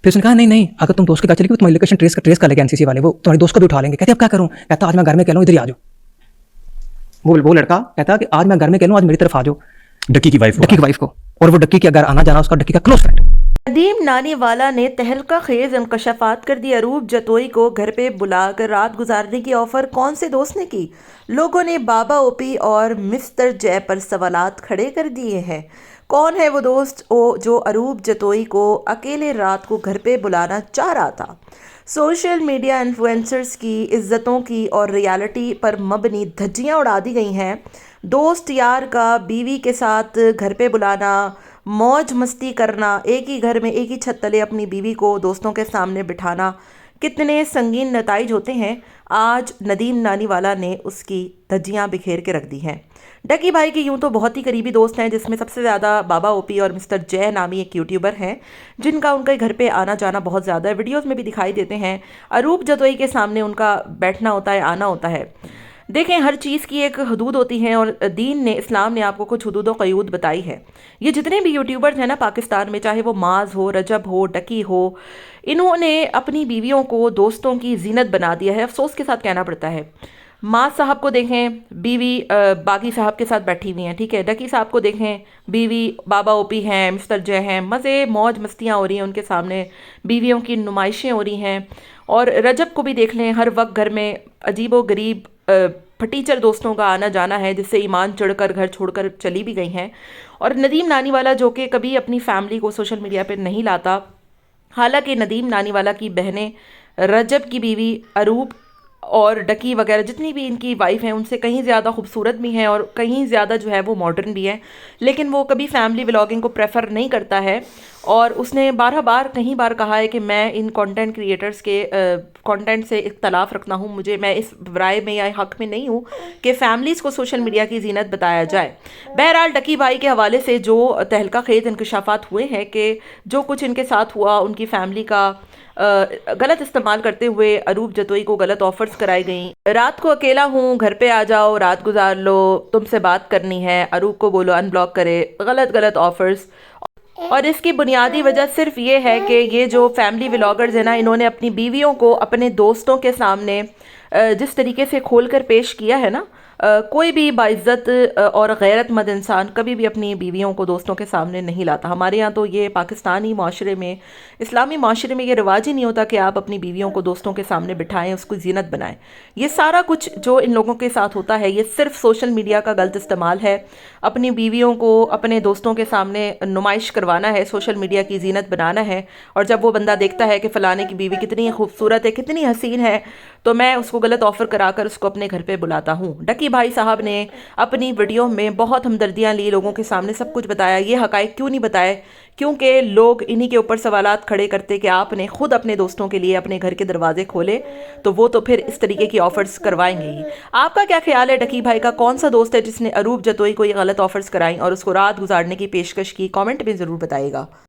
फिर उसने कहा नहीं नहीं, अगर तुम दोस्त के घर चली गई तुम्हारी लोकेशन ट्रेस कर लेंगे एनसीसी वाले, वो तुम्हारे दोस्त को भी उठा लेंगे। कहते अब क्या करूँ? कहता आज मैं घर में कह लूँ इधर ही आ जाओ। वो लड़का कहता कि आज मैं घर में कह लूँ आज मेरी तरफ आ जाओ, डक्की की वाइफ को। और वो डक्की के घर आना जाना उसका डक्की का क्लोज फ्रेंड। नदीम नानीवाला ने तहलका खेज इंकशाफात कर दी। अरूप जतोई को घर पे बुलाकर रात गुजारने की ऑफर कौन से दोस्त ने की? लोगों ने बाबा ओपी और मिस्टर जय पर सवालात खड़े कर दिए हैं। कौन है वो दोस्त जो अरूप जतोई को अकेले रात को घर पे बुलाना चाह रहा था? सोशल मीडिया इन्फ्लुएंसर्स की इज्जतों की और रियलिटी पर मबनी धज्जियां उड़ा दी गई हैं। दोस्त यार का बीवी के साथ घर पे बुलाना, मौज मस्ती करना, एक ही घर में एक ही छत तले अपनी बीवी को दोस्तों के सामने बिठाना कितने संगीन नताइज होते हैं। आज नदीम नानीवाला ने उसकी धज्जियां बिखेर के रख दी हैं। डकी भाई के यूं तो बहुत ही करीबी दोस्त हैं, जिसमें सबसे ज़्यादा बाबा ओपी और मिस्टर जय नामी एक यूट्यूबर हैं जिनका उनके घर पे आना जाना बहुत ज़्यादा है, वीडियोस में भी दिखाई देते हैं। अरूप जतोई के सामने उनका बैठना होता है, आना होता है। देखें, हर चीज़ की एक हदूद होती है और दीन ने, इस्लाम ने आपको कुछ हदूद व क़यूद बताई है। ये जितने भी यूट्यूबर्स हैं ना पाकिस्तान में, चाहे वो माज हो, रजब हो, डकी हो, इन्होंने अपनी बीवियों को दोस्तों की जीनत बना दिया है। अफसोस के साथ कहना पड़ता है। माज साहब को देखें, बीवी बागी साहब के साथ बैठी हुई हैं, ठीक है। डकी साहब को देखें, बीवी बाबा ओपी हैं, मिस्टर जय हैं, मज़े मौज मस्तियाँ हो रही हैं उनके सामने, बीवियों की नुमाइशें हो रही हैं। और रजब को भी देख लें, हर वक्त घर में अजीब व गरीब फटीचर दोस्तों का आना जाना है, जिससे ईमान चढ़कर घर छोड़कर चली भी गई हैं। और नदीम नानीवाला जो कि कभी अपनी फैमिली को सोशल मीडिया पर नहीं लाता, हालांकि नदीम नानीवाला की बहनें, रजब की बीवी अरूप और डकी वगैरह जितनी भी इनकी वाइफ हैं उनसे कहीं ज़्यादा खूबसूरत भी हैं और कहीं ज़्यादा जो है वो मॉडर्न भी हैं, लेकिन वो कभी फैमिली व्लॉगिंग को प्रेफर नहीं करता है। और उसने बार कहीं बार कहा है कि मैं इन कंटेंट क्रिएटर्स के कंटेंट से इख्तलाफ रखता हूँ, मैं इस राय में या हक़ में नहीं हूँ कि फैमिलीज़ को सोशल मीडिया की जीनत बताया जाए। बहरहाल डकी भाई के हवाले से जो तहलका खेज इंकशाफात हुए हैं कि जो कुछ इनके साथ हुआ, उनकी फैमिली का गलत इस्तेमाल करते हुए अरूप जतोई को गलत ऑफर्स कराई गई। रात को अकेला हूँ, घर पे आ जाओ, रात गुजार लो, तुमसे बात करनी है, अरूप को बोलो अनब्लॉक करे, गलत ऑफर्स। और इसकी बुनियादी वजह सिर्फ ये है कि ये जो फैमिली व्लॉगर्स हैं ना, इन्होंने अपनी बीवियों को अपने दोस्तों के सामने जिस तरीके से खोल कर पेश किया है ना, कोई भी बाइज्जत और गैरतमंद इंसान कभी भी अपनी बीवियों को दोस्तों के सामने नहीं लाता। हमारे यहाँ तो ये पाकिस्तानी माशरे में, इस्लामी माशरे में ये रिवाज ही नहीं होता कि आप अपनी बीवियों को दोस्तों के सामने बिठाएं, उसको जीनत बनाएं। ये सारा कुछ जो इन लोगों के साथ होता है, ये सिर्फ सोशल मीडिया का गलत इस्तेमाल है। अपनी बीवियों को अपने दोस्तों के सामने नुमाइश करवाना है, सोशल मीडिया की जीनत बनाना है। और जब वो बंदा देखता है कि फ़लाने की बीवी कितनी खूबसूरत है, कितनी हसीन है, तो मैं उसको गलत ऑफ़र कराकर उसको अपने घर पे बुलाता हूँ। डकी भाई साहब ने अपनी वीडियो में बहुत हमदर्दियाँ ली, लोगों के सामने सब कुछ बताया। ये हक़ाइक़ क्यों नहीं बताए? क्योंकि लोग इन्हीं के ऊपर सवालात खड़े करते कि आपने खुद अपने दोस्तों के लिए अपने घर के दरवाजे खोले, तो वो तो फिर इस तरीके की ऑफ़र्स करवाएंगे ही। आपका क्या ख्याल है? डकी भाई का कौन सा दोस्त है जिसने अरूप जतोई को ये गलत ऑफ़र्स कराई और उसको रात गुजारने की पेशकश की? कॉमेंट में ज़रूर बताइएगा।